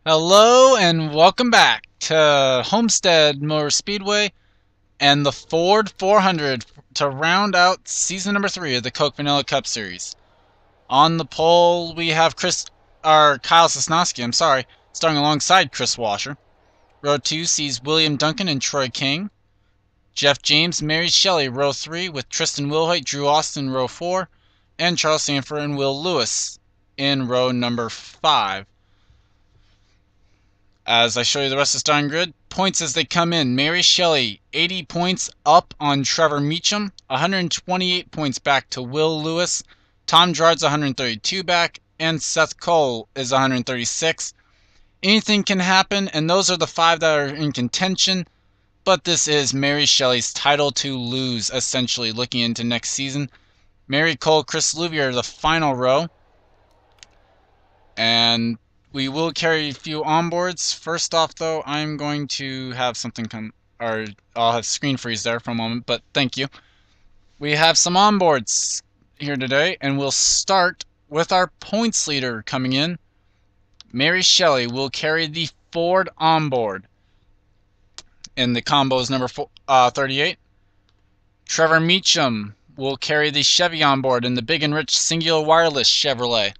Hello and welcome back to Homestead Motor Speedway and the Ford 400 to round out season number 3 of the Coke Vanilla Cup Series. On the pole we have Kyle Sosnowski, starting alongside Chris Washer. Row 2 sees William Duncan and Troy King. Jeff James marries Shelly, row 3, with Tristan Wilhoit, Drew Austin, row 4, and Charles Sanford and Will Lewis in row number 5. As I show you the rest of the starting grid, points as they come in. Mary Shelley, 80 points up on Trevor Meecham, 128 points back to Will Lewis, Tom Gerard's 132 back, and Seth Cole is 136. Anything can happen, and those are the 5 that are in contention, but this is Mary Shelley's title to lose, essentially, looking into next season. Mary Cole, Chris Louvier, the final row. And we will carry a few onboards. First off, though, I'm going to have something come, or I'll have screen freeze there for a moment, but thank you. We have some onboards here today, and we'll start with our points leader coming in. Mary Shelley will carry the Ford onboard in the combos number 38. Trevor Meecham will carry the Chevy onboard in the Big and Rich Singular Wireless Chevrolet.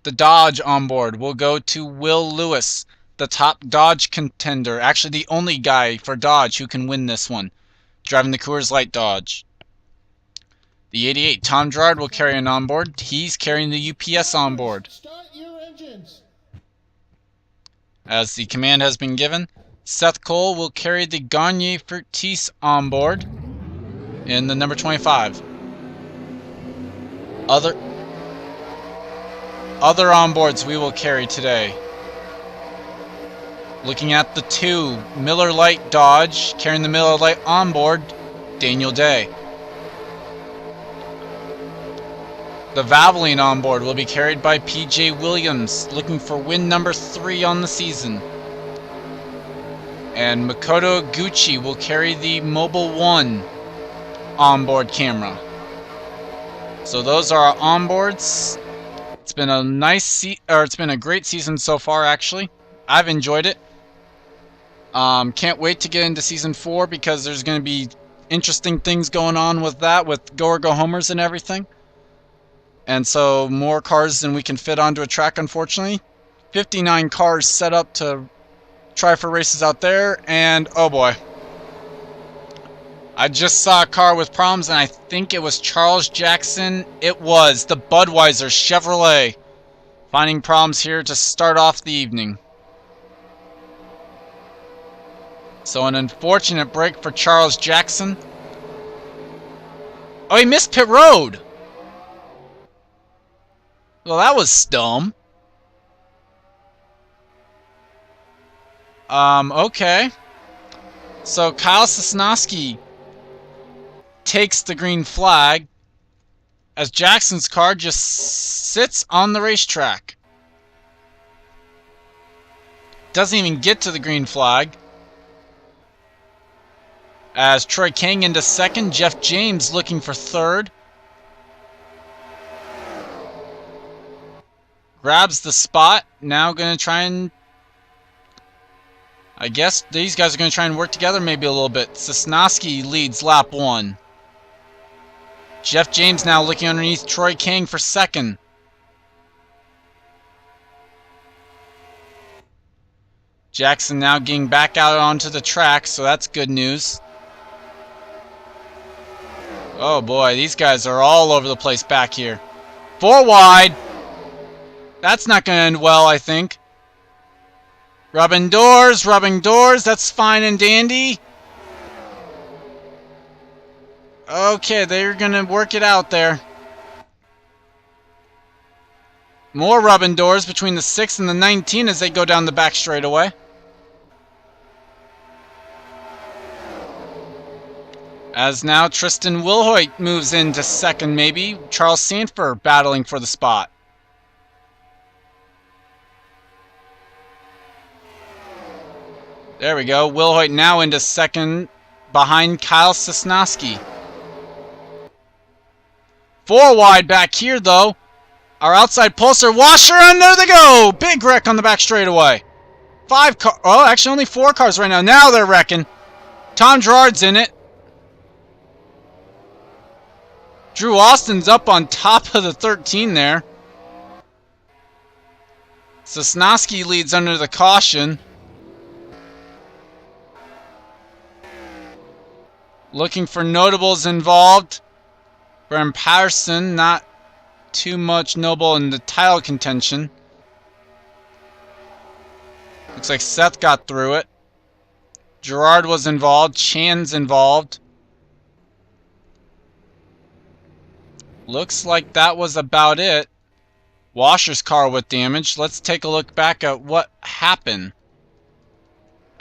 The Dodge onboard will go to Will Lewis, the top Dodge contender. Actually, the only guy for Dodge who can win this one, driving the Coors Light Dodge. The 88, Tom Gerard, will carry an onboard. He's carrying the UPS onboard. As the command has been given, Seth Cole will carry the Gagne Fructis onboard in the number 25. Other onboards we will carry today. Looking at the 2, Miller Lite Dodge, carrying the Miller Lite onboard, Daniel Day. The Valvoline onboard will be carried by PJ Williams, looking for win number 3 on the season. And Makoto Gucci will carry the Mobile One onboard camera. So those are our onboards. It's been a it's been a great season so far, actually. I've enjoyed it. Can't wait to get into season 4 because there's going to be interesting things going on with that, with go or go homers and everything. And so more cars than we can fit onto a track, unfortunately. 59 cars set up to try for races out there, and oh boy. I just saw a car with problems, and I think it was Charles Jackson. It was the Budweiser Chevrolet finding problems here to start off the evening. So an unfortunate break for Charles Jackson. Oh, he missed pit road. Well, that was dumb. Okay. So Kyle Sosnowski takes the green flag as Jackson's car just sits on the racetrack. Doesn't even get to the green flag. As Troy King into second, Jeff James looking for third. Grabs the spot. Now going to try and... I guess these guys are going to try and work together maybe a little bit. Sosnowski leads lap 1. Jeff James now looking underneath Troy King for second. Jackson now getting back out onto the track, so that's good news. Oh boy, these guys are all over the place back here. 4 wide. That's not going to end well, I think. Rubbing doors, that's fine and dandy. Okay, they're going to work it out there. More rubbing doors between the 6 and the 19 as they go down the back straightaway. As now Tristan Wilhoit moves into second maybe. Charles Sanford battling for the spot. There we go. Wilhoit now into second behind Kyle Sosnowski. 4 wide back here, though. Our outside pulser. Washer, and there they go! Big wreck on the back straightaway. 5 car. Oh, actually only 4 cars right now. Now they're wrecking. Tom Gerard's in it. Drew Austin's up on top of the 13 there. Sosnowski leads under the caution. Looking for notables involved. Bram Patterson, not too much noble in the title contention. Looks like Seth got through it. Gerard was involved. Chan's involved. Looks like that was about it. Washer's car with damage. Let's take a look back at what happened.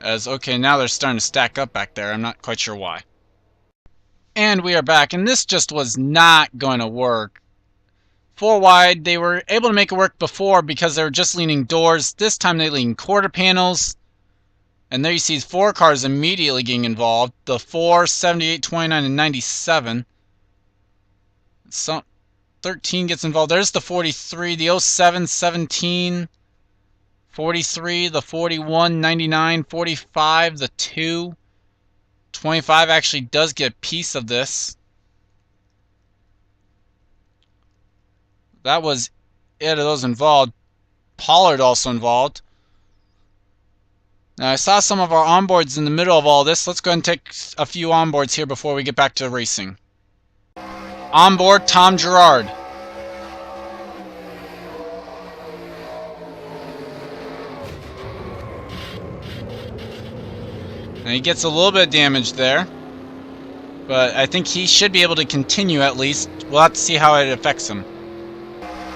Okay, now they're starting to stack up back there. I'm not quite sure why. And we are back, and this just was not going to work. 4 wide, they were able to make it work before because they were just leaning doors. This time they lean quarter panels. And there you see 4 cars immediately getting involved. The 4, 78, 29, and 97. 13 gets involved. There's the 43, the 07, 17, 43, the 41, 99, 45, the 2. 25 actually does get a piece of this. That was it of those involved. Pollard also involved. Now I saw some of our onboards in the middle of all this. Let's go ahead and take a few onboards here before we get back to racing. Onboard Tom Gerard. And he gets a little bit of damage there. But I think he should be able to continue at least. We'll have to see how it affects him.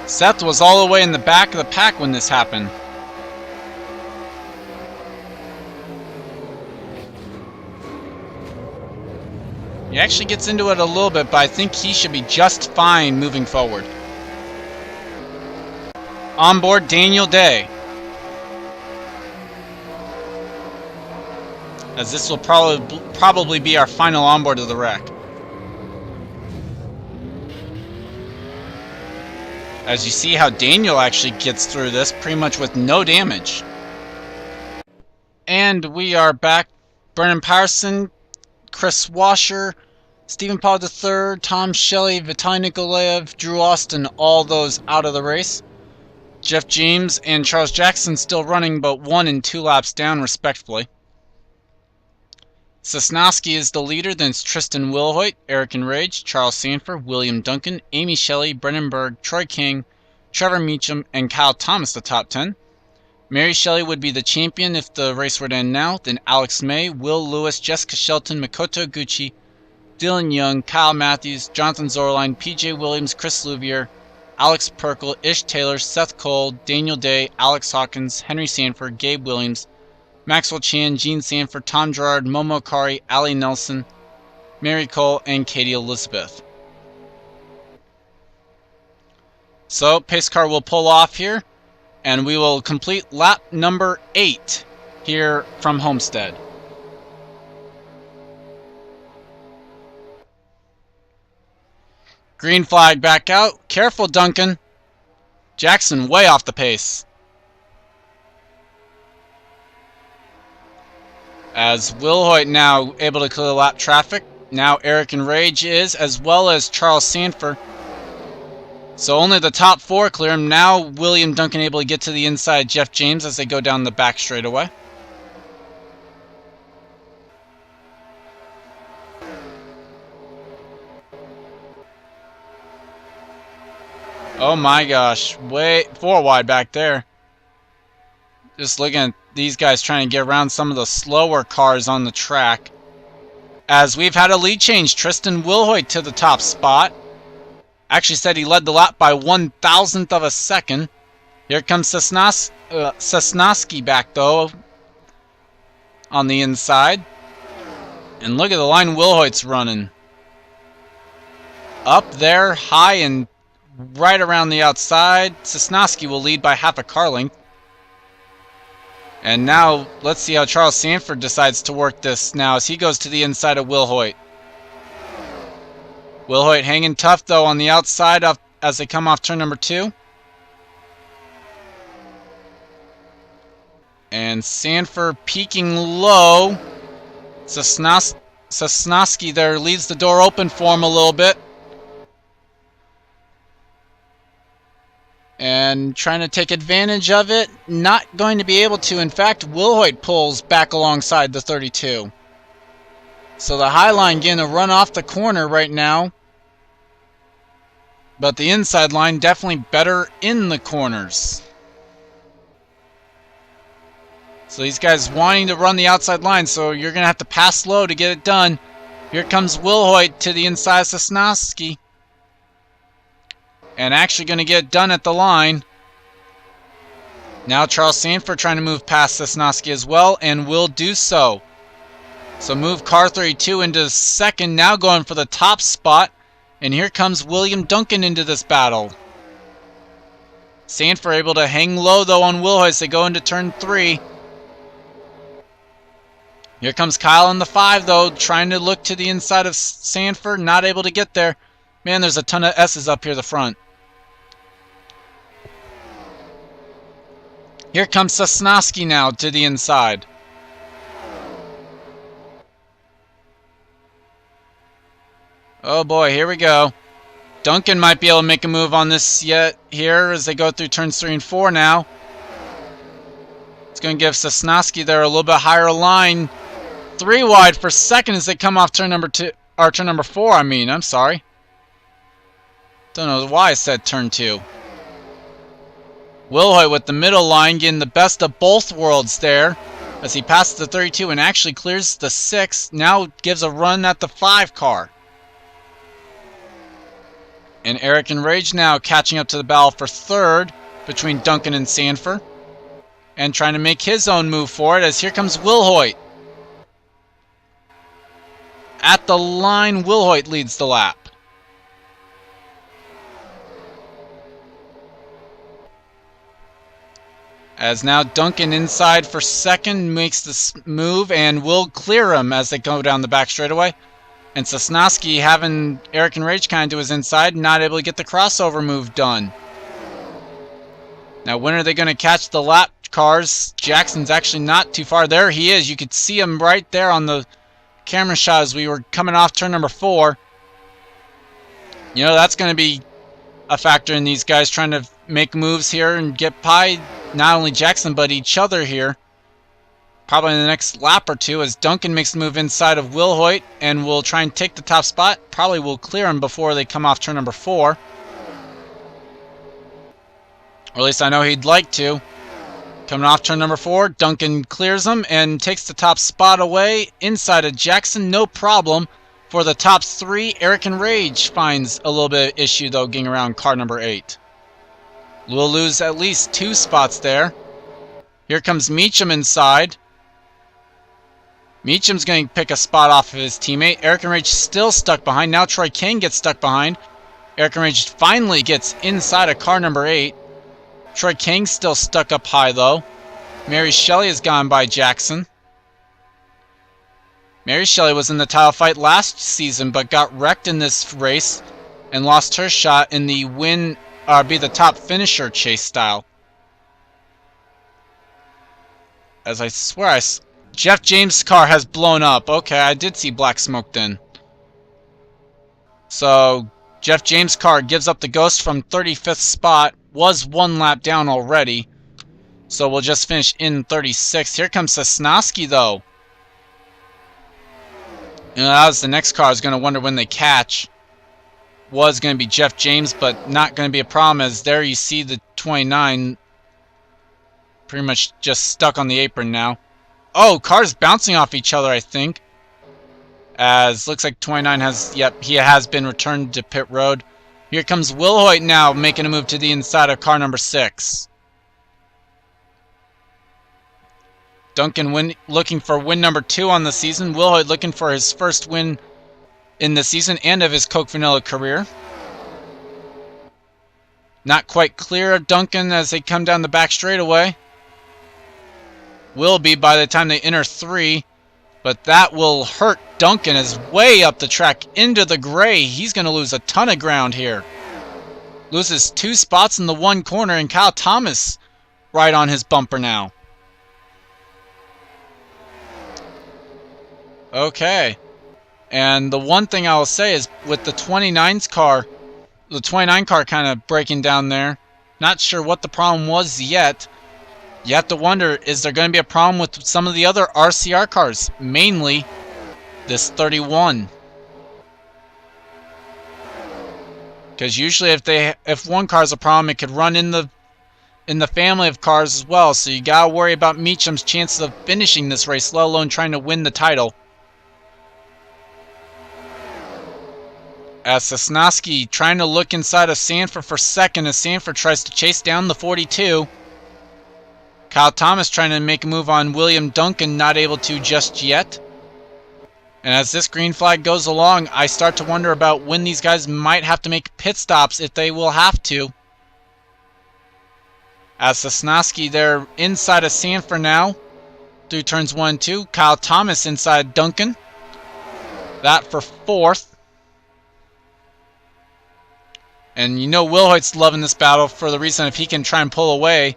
Seth was all the way in the back of the pack when this happened. He actually gets into it a little bit, but I think he should be just fine moving forward. Onboard Daniel Day. As this will probably be our final onboard of the wreck. As you see how Daniel actually gets through this pretty much with no damage. And we are back. Brennan Patterson, Chris Washer, Stephen Powell III, Tom Shelly, Vitaly Nikolaev, Drew Austin, all those out of the race. Jeff James and Charles Jackson still running, but 1 and 2 laps down respectively. Sosnowski is the leader, then it's Tristan Wilhoit, Eric Enrage, Charles Sanford, William Duncan, Amy Shelley, Brennan Berg, Troy King, Trevor Meecham, and Kyle Thomas the top 10. Mary Shelley would be the champion if the race were to end now, then Alex May, Will Lewis, Jessica Shelton, Makoto Gucci, Dylan Young, Kyle Matthews, Jonathan Zorline, PJ Williams, Chris Louvier, Alex Perkle, Ish Taylor, Seth Cole, Daniel Day, Alex Hawkins, Henry Sanford, Gabe Williams, Maxwell Chan, Gene Sanford, Tom Gerard, Momo Kari, Ali Nelson, Mary Cole, and Katie Elizabeth. So, pace car will pull off here, and we will complete lap number 8 here from Homestead. Green flag back out. Careful, Duncan. Jackson way off the pace. As Wilhoit now able to clear lap traffic. Now Eric Enrage is, as well as Charles Sanford. So only the top 4 clear him. Now William Duncan able to get to the inside Jeff James as they go down the back straightaway. Oh my gosh, way 4 wide back there. Just looking at these guys trying to get around some of the slower cars on the track. As we've had a lead change, Tristan Wilhoit to the top spot. Actually said he led the lap by 1,000th of a second. Here comes Sosnowski back though on the inside. And look at the line Wilhoit's running. Up there, high and right around the outside. Sosnowski will lead by half a car length. And now, let's see how Charles Sanford decides to work this now as he goes to the inside of Wilhoit. Wilhoit hanging tough though on the outside as they come off turn number 2. And Sanford peeking low. Sosnowski there leaves the door open for him a little bit. And trying to take advantage of it. Not going to be able to. In fact, Wilhoit pulls back alongside the 32. So the high line getting a run off the corner right now. But the inside line definitely better in the corners. So these guys wanting to run the outside line, so you're going to have to pass low to get it done. Here comes Wilhoit to the inside of Sosnowski. And actually going to get it done at the line. Now Charles Sanford trying to move past Sosnowski as well, and will do so. So move car 32 into second, now going for the top spot. And here comes William Duncan into this battle. Sanford able to hang low though on Wilhoit as they go into turn 3. Here comes Kyle in the 5 though, trying to look to the inside of Sanford, not able to get there. Man, there's a ton of S's up here the front. Here comes Sosnowski now to the inside. Oh boy, here we go. Duncan might be able to make a move on this yet here as they go through turns 3 and 4 now. It's going to give Sosnowski there a little bit higher line. 3 wide for second as they come off turn number 2, or turn number 4, I mean, I'm sorry. Don't know why I said turn 2. Wilhoit with the middle line getting the best of both worlds there as he passes the 32 and actually clears the 6. Now gives a run at the 5 car. And Eric Enrage now catching up to the battle for third between Duncan and Sanford. And trying to make his own move for it as here comes Wilhoit. At the line, Wilhoit leads the lap. As now Duncan inside for second makes this move and will clear him as they go down the back straightaway. And Sosnowski having Eric Enrage kind of to his inside, not able to get the crossover move done. Now when are they going to catch the lap cars? Jackson's actually not too far. There he is. You could see him right there on the camera shot as we were coming off turn number 4. You know, that's going to be a factor in these guys trying to make moves here and get by not only Jackson but each other here. Probably in the next lap or two as Duncan makes the move inside of Wilhoit and will try and take the top spot. Probably will clear him before they come off turn number 4. Or at least I know he'd like to. Coming off turn number 4, Duncan clears him and takes the top spot away inside of Jackson. No problem. For the top 3, Eric Enrage finds a little bit of issue though getting around car number 8. We'll lose at least 2 spots there. Here comes Meecham inside. Meecham's going to pick a spot off of his teammate. Eric Enrage still stuck behind. Now Troy King gets stuck behind. Eric Enrage finally gets inside of car number 8. Troy King still stuck up high though. Mary Shelley has gone by Jackson. Mary Shelley was in the title fight last season but got wrecked in this race and lost her shot in the win, be the top finisher chase style. As I swear Jeff James' car has blown up. Okay, I did see black smoke then. So Jeff James' car gives up the ghost from 35th spot. Was 1 lap down already. So we'll just finish in 36th. Here comes Sosnowski though. You know, that was the next car I was going to wonder when they catch. Was going to be Jeff James, but not going to be a problem as there you see the 29 pretty much just stuck on the apron now. Oh, cars bouncing off each other, I think. As looks like 29 has, yep, he has been returned to pit road. Here comes Wilhoit now making a move to the inside of car number 6. Duncan looking for win number 2 on the season. Wilhoit looking for his first win in the season and of his Coke Vanilla career. Not quite clear of Duncan as they come down the back straightaway. Will be by the time they enter 3. But that will hurt Duncan as way up the track into the gray. He's going to lose a ton of ground here. Loses 2 spots in the 1 corner and Kyle Thomas right on his bumper now. Okay. And the one thing I will say is with the 29's car, the 29 car kind of breaking down there. Not sure what the problem was yet. You have to wonder, is there going to be a problem with some of the other RCR cars? Mainly this 31. Because usually if one car's a problem, it could run in the family of cars as well. So you gotta worry about Meecham's chances of finishing this race, let alone trying to win the title. As Sosnowski trying to look inside of Sanford for second as Sanford tries to chase down the 42. Kyle Thomas trying to make a move on William Duncan, not able to just yet. And as this green flag goes along, I start to wonder about when these guys might have to make pit stops, if they will have to. As Sosnowski there inside of Sanford now, through turns 1 and 2. Kyle Thomas inside Duncan. That for fourth. And you know Will Hoyt's loving this battle for the reason if he can try and pull away.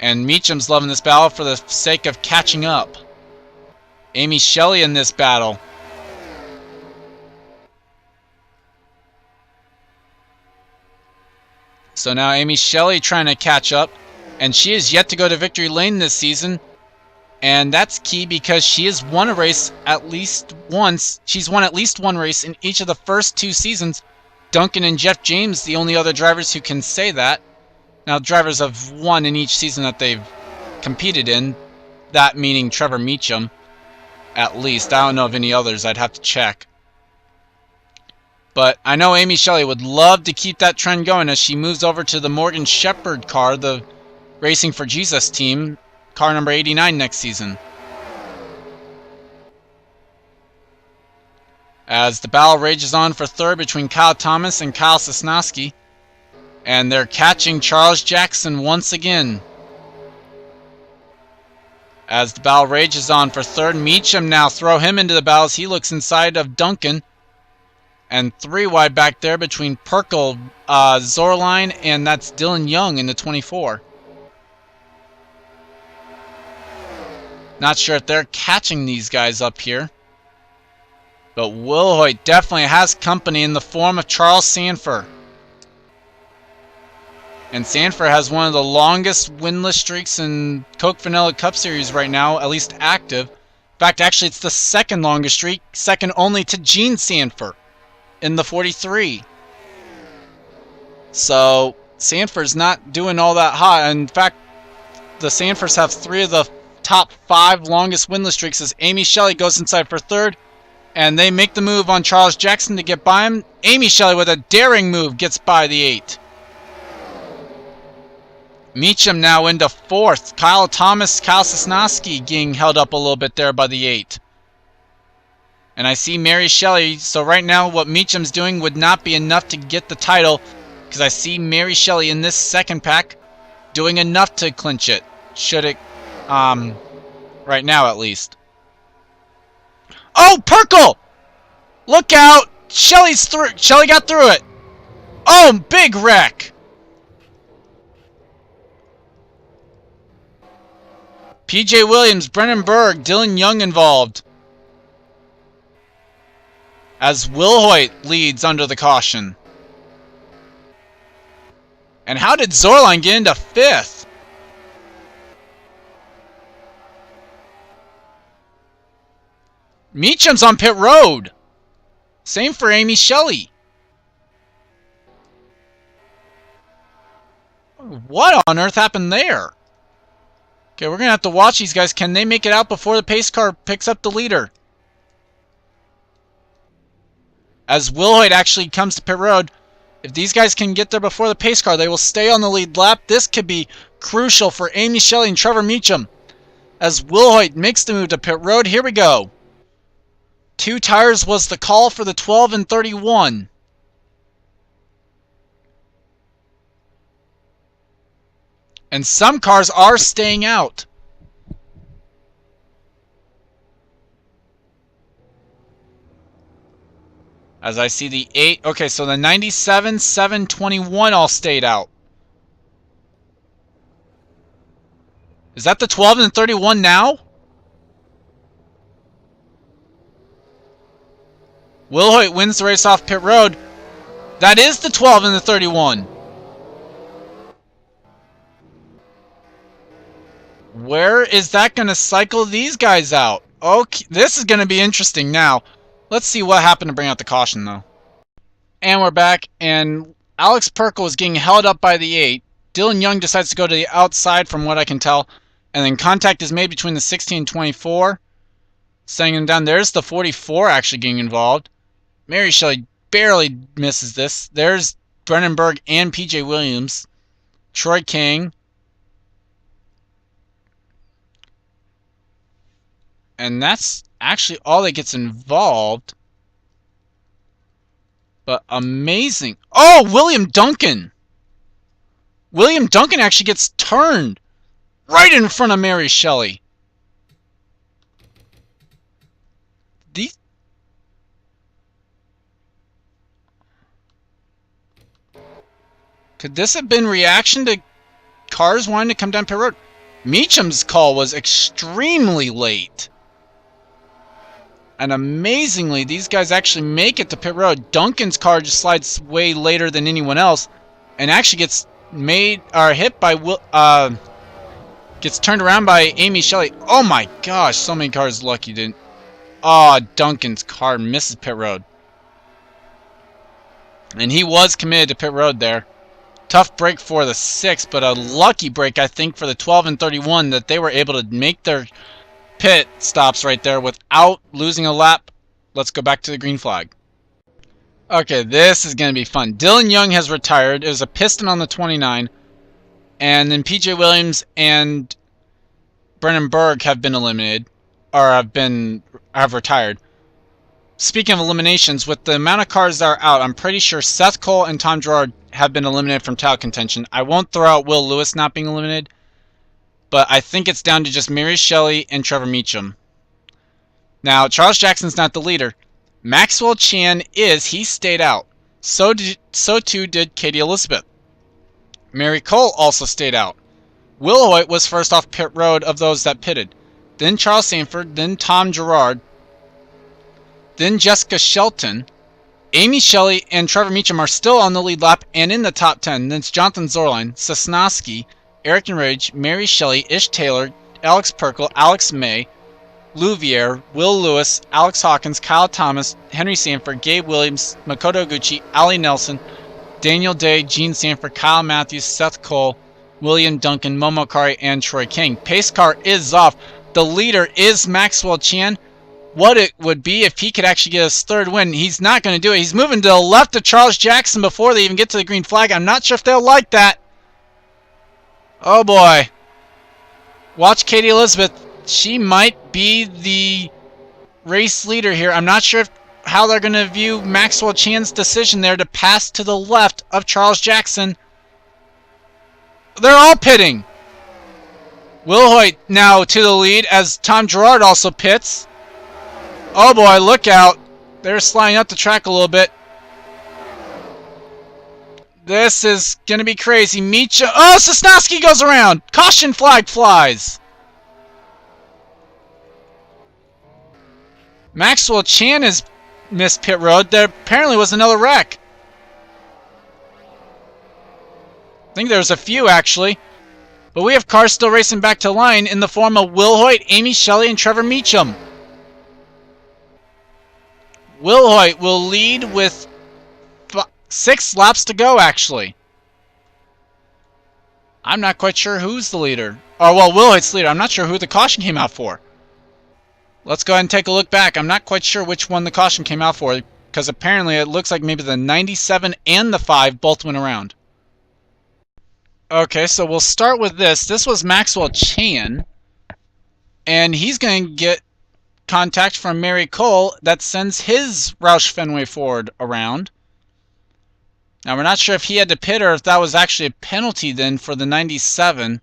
And Meecham's loving this battle for the sake of catching up. Amy Shelly in this battle. So now Amy Shelly trying to catch up. And she is yet to go to victory lane this season. And that's key because she has won a race at least once. She's won at least one race in each of the first 2 seasons. Duncan and Jeff James, the only other drivers who can say that. Now, drivers have won in each season that they've competed in. That meaning Trevor Meecham, at least. I don't know of any others. I'd have to check. But I know Amy Shelly would love to keep that trend going as she moves over to the Morgan Shepherd car, the Racing for Jesus team, car number 89 next season. As the battle rages on for third between Kyle Thomas and Kyle Sosnowski. And they're catching Charles Jackson once again. As the battle rages on for third, Meecham now throw him into the battle as he looks inside of Duncan. And 3 wide back there between Perkle, Zorline, and that's Dylan Young in the 24. Not sure if they're catching these guys up here. But Will Hoyt definitely has company in the form of Charles Sanford. And Sanford has one of the longest winless streaks in Coke Vanilla Cup Series right now, at least active. In fact, actually, it's the second longest streak, second only to Gene Sanford in the 43. So, Sanford's not doing all that hot. In fact, the Sanfords have 3 of the top 5 longest winless streaks as Amy Shelly goes inside for third. And they make the move on Charles Jackson to get by him. Amy Shelly with a daring move gets by the 8. Meecham now into fourth. Kyle Thomas, Kyle Sosnowski getting held up a little bit there by the 8. And I see Mary Shelly. So right now what Meecham's doing would not be enough to get the title. Because I see Mary Shelly in this second pack doing enough to clinch it. Should it, right now at least. Oh, Perkle! Look out! Shelly's through. Shelly got through it. Oh, big wreck. PJ Williams, Brennan Berg, Dylan Young involved. As Will Hoyt leads under the caution. And how did Zorline get into 5th? Meecham's on pit road. Same for Amy Shelly. What on earth happened there? Okay, we're going to have to watch these guys. Can they make it out before the pace car picks up the leader? As Will Hoyt actually comes to pit road, if these guys can get there before the pace car, they will stay on the lead lap. This could be crucial for Amy Shelly and Trevor Meecham. As Will Hoyt makes the move to pit road, here we go. 2 tires was the call for the 12 and 31. And some cars are staying out. As I see the 8. Okay, so the 97, 721 all stayed out. Is that the 12 and 31 now? Will Hoyt wins the race off pit road. That is the 12 and the 31. Where is that going to cycle these guys out? Okay, this is going to be interesting now. Let's see what happened to bring out the caution, though. And we're back, and Alex Perkle is getting held up by the 8. Dylan Young decides to go to the outside, from what I can tell. And then contact is made between the 16 and 24. Sending him down. There's the 44 actually getting involved. Mary Shelley barely misses this. There's Brennan Berg and PJ Williams. Troy King. And that's actually all that gets involved. But amazing. Oh, William Duncan. William Duncan actually gets turned right in front of Mary Shelley. Could this have been reaction to cars wanting to come down pit road? Meecham's call was extremely late. And amazingly, these guys actually make it to pit road. Duncan's car just slides way later than anyone else, and actually gets hit by gets turned around by Amy Shelley. Oh my gosh, so many cars lucky didn't. Oh, Duncan's car misses pit road. And he was committed to pit road there. Tough break for the 6, but a lucky break, I think, for the 12 and 31 that they were able to make their pit stops right there without losing a lap. Let's go back to the green flag. Okay, this is going to be fun. Dylan Young has retired. It was a piston on the 29. And then PJ Williams and Brennan Berg have been eliminated. Or have retired. Speaking of eliminations, with the amount of cars that are out, I'm pretty sure Seth Cole and Tom Gerard have been eliminated from title contention. I won't throw out Will Lewis not being eliminated, but I think it's down to just Mary Shelley and Trevor Meecham. Now, Charles Jackson's not the leader. Maxwell Chan he stayed out. So too did Katie Elizabeth. Mary Cole also stayed out. Will Hoyt was first off pit road of those that pitted. Then Charles Sanford, then Tom Gerard, then Jessica Shelton. Amy Shelley and Trevor Meecham are still on the lead lap and in the top 10. Then it's Jonathan Zorline, Sosnowski, Eric Enrage, Mary Shelley, Ish Taylor, Alex Perkle, Alex May, Louvier, Will Lewis, Alex Hawkins, Kyle Thomas, Henry Sanford, Gabe Williams, Makoto Oguchi, Ali Nelson, Daniel Day, Gene Sanford, Kyle Matthews, Seth Cole, William Duncan, Momo Kari, and Troy King. Pace car is off. The leader is Maxwell Chan. What it would be if he could actually get his third win. He's not going to do it. He's moving to the left of Charles Jackson before they even get to the green flag. I'm not sure if they'll like that. Oh boy. Watch Katie Elizabeth. She might be the race leader here. I'm not sure how they're going to view Maxwell Chan's decision there to pass to the left of Charles Jackson. They're all pitting. Will Hoyt now to the lead as Tom Gerard also pits. Oh boy, look out. They're sliding up the track a little bit. This is going to be crazy. Meecham. Oh, Sosnowski goes around. Caution flag flies. Maxwell Chan has missed pit road. There apparently was another wreck. I think there's a few actually. But we have cars still racing back to line in the form of Will Hoyt, Amy Shelley, and Trevor Meecham. Will Hoyt will lead with 6 laps to go, actually. I'm not quite sure who's the leader. Oh, well, Will Hoyt's the leader. I'm not sure who the caution came out for. Let's go ahead and take a look back. I'm not quite sure which one the caution came out for, because apparently it looks like maybe the 97 and the 5 both went around. Okay, so we'll start with this. This was Maxwell Chan, and he's going to get contact from Mary Cole that sends his Roush Fenway Ford around. Now, we're not sure if he had to pit or if that was actually a penalty then for the 97.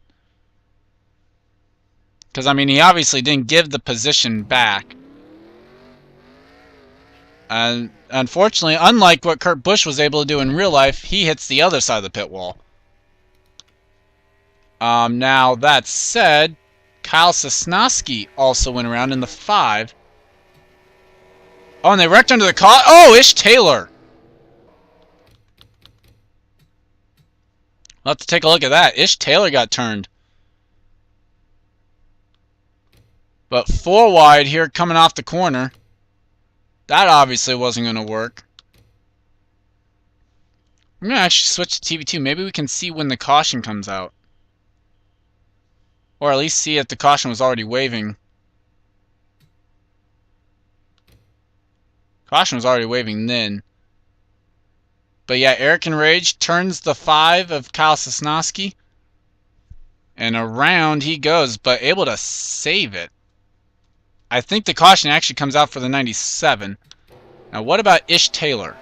Because, I mean, he obviously didn't give the position back. And unfortunately, unlike what Kurt Busch was able to do in real life, he hits the other side of the pit wall. Now, that said, Kyle Sosnowski also went around in the 5. Oh, and they wrecked under the car. Oh, Ish Taylor. We'll have to take a look at that. Ish Taylor got turned. But 4 wide here coming off the corner. That obviously wasn't going to work. I'm going to actually switch to TV2. Maybe we can see when the caution comes out. Or at least see if the caution was already waving. Caution was already waving then. But yeah, Eric Enrage turns the 5 of Kyle Sosnowski. And around he goes, but able to save it. I think the caution actually comes out for the 97. Now what about Ish Taylor?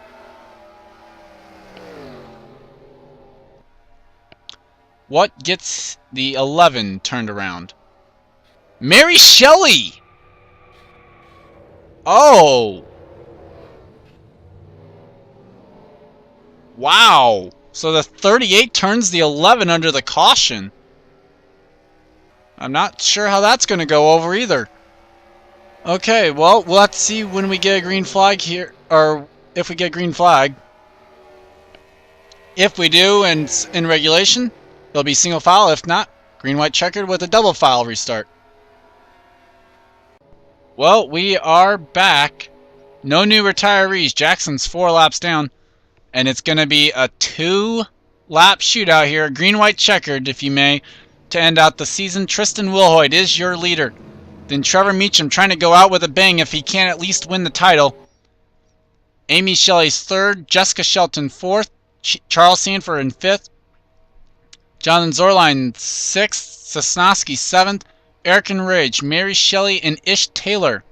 What gets the 11 turned around? Mary Shelley! Oh! Wow! So the 38 turns the 11 under the caution. I'm not sure how that's going to go over either. Okay, well, we'll have to see when we get a green flag here, or if we get a green flag. If we do, and in regulation, it'll be single file. If not, green-white checkered with a double file restart. Well, we are back. No new retirees. Jackson's 4 laps down. And it's going to be a 2-lap shootout here. Green-white checkered, if you may, to end out the season. Tristan Wilhoit is your leader. Then Trevor Meecham trying to go out with a bang if he can at least win the title. Amy Shelley's 3rd. Jessica Shelton 4th. Charles Sanford in 5th. Jonathan Zorline 6th. Sosnowski 7th. Eric Enrage, Mary Shelley, and Ish Taylor,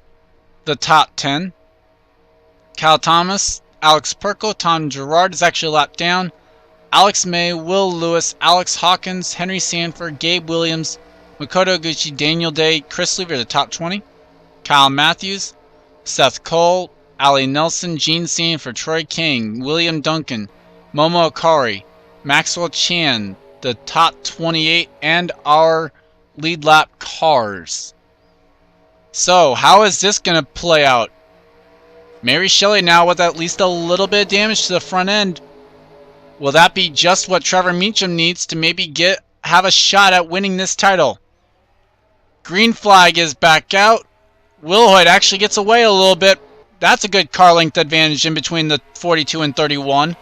the top 10. Kyle Thomas, Alex Perko, Tom Gerard is actually a lap down. Alex May, Will Lewis, Alex Hawkins, Henry Sanford, Gabe Williams, Makoto Gucci, Daniel Day, Chris Lever, the top 20. Kyle Matthews, Seth Cole, Ali Nelson, Gene Sanford, Troy King, William Duncan, Momo Akari, Maxwell Chan, the top 28, and our lead lap cars. So, how is this going to play out? Mary Shelley now with at least a little bit of damage to the front end. Will that be just what Trevor Meecham needs to maybe have a shot at winning this title? Green flag is back out. Wilhoit actually gets away a little bit. That's a good car length advantage in between the 42 and 31.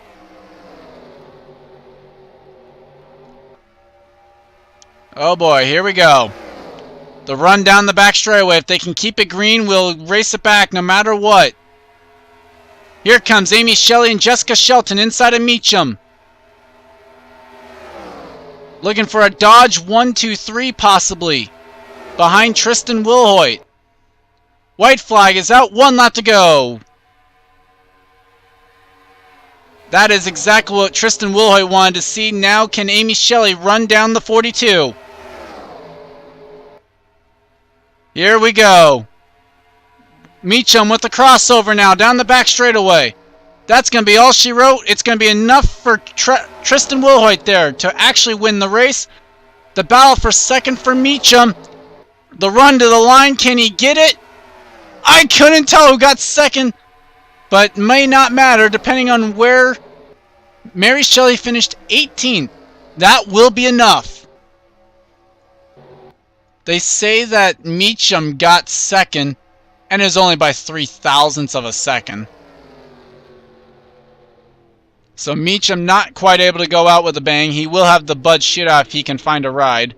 Oh boy, here we go. The run down the back straightaway. If they can keep it green, we'll race it back no matter what. Here comes Amy Shelley and Jessica Shelton inside of Meecham. Looking for a dodge 1, 2, 3 possibly. Behind Tristan Wilhoit. White flag is out. 1 lap to go. That is exactly what Tristan Wilhoit wanted to see. Now can Amy Shelley run down the 42? Here we go. Meecham with the crossover now down the back straightaway. That's going to be all she wrote. It's going to be enough for Tristan Wilhoit there to actually win the race. The battle for second for Meecham. The run to the line. Can he get it? I couldn't tell who got second, but may not matter depending on where Mary Shelley finished 18th. That will be enough. They say that Meecham got second, and it was only by 0.003 of a second. So Meecham not quite able to go out with a bang. He will have the Bud shit out if he can find a ride.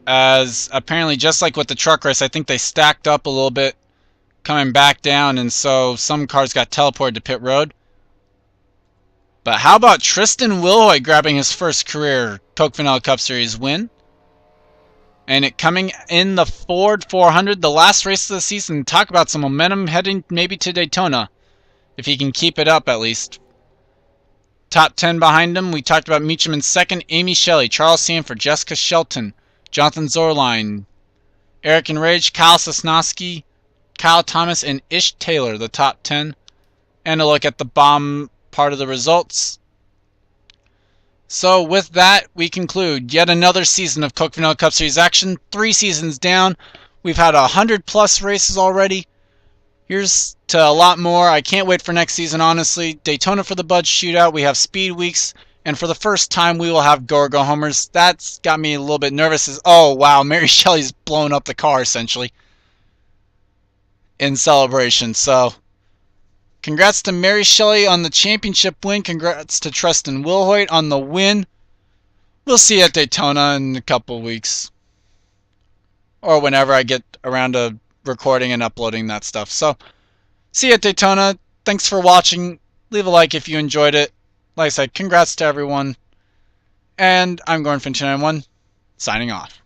As apparently just like with the truck race, I think they stacked up a little bit coming back down, and so some cars got teleported to pit road. But how about Tristan Wilhoit grabbing his first career Coke Vanilla Cup Series win? And it coming in the Ford 400, the last race of the season. Talk about some momentum heading maybe to Daytona, if he can keep it up at least. Top 10 behind him, we talked about Meecham in second, Amy Shelley, Charles Sanford, Jessica Shelton, Jonathan Zorline, Eric Enrage, Kyle Sosnowski, Kyle Thomas, and Ish Taylor, the top 10. And a look at the bottom part of the results. So with that, we conclude yet another season of Coke Vanilla Cup Series action. 3 seasons down. We've had 100+ races already. Here's to a lot more. I can't wait for next season, honestly. Daytona for the Bud Shootout. We have Speed Weeks. And for the first time, we will have Go Homers. That's got me a little bit nervous. Oh, wow. Mary Shelley's blown up the car, essentially, in celebration. So, congrats to Mary Shelley on the championship win. Congrats to Tristan Wilhoit on the win. We'll see you at Daytona in a couple weeks. Or whenever I get around to recording and uploading that stuff. So, see you at Daytona. Thanks for watching. Leave a like if you enjoyed it. Like I said, congrats to everyone. And I'm Gordon Finch 91, signing off.